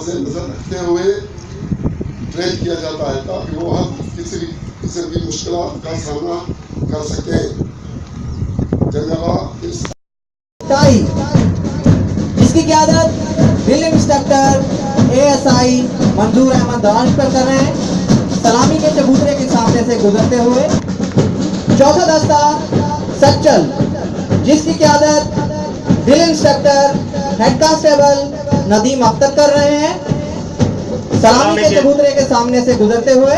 से नजर रखते हुए ट्रेन किया जाता है ताकि वो वहाँ किसी भी मुश्किल का सामना कर सके। धन्यवाद। जिसकी क़यादत ड्रिल इंस्ट्रक्टर ASI मंजूर अहमद दानिशपर कर रहे हैं सलामी के चबूतरे के सामने से गुजरते हुए। चौथा दस्ता सच्चल, जिसकी क़यादत drill instructor head constable Nadeem Akhtar कर रहे हैं सलामी के चबूतरे के सामने से गुजरते हुए।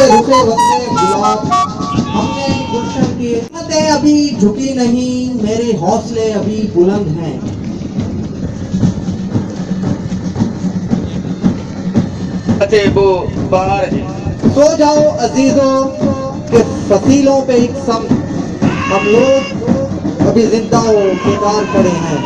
रुके वक्ते गुलाब हमने गुलशन की हिम्मतें अभी झुकी नहीं, मेरे हौसले अभी बुलंद हैं। वो बाहर सो जाओ अजीजों के फसीलों पे एक सम, हम लोग अभी जिंदा बेकार पड़े हैं।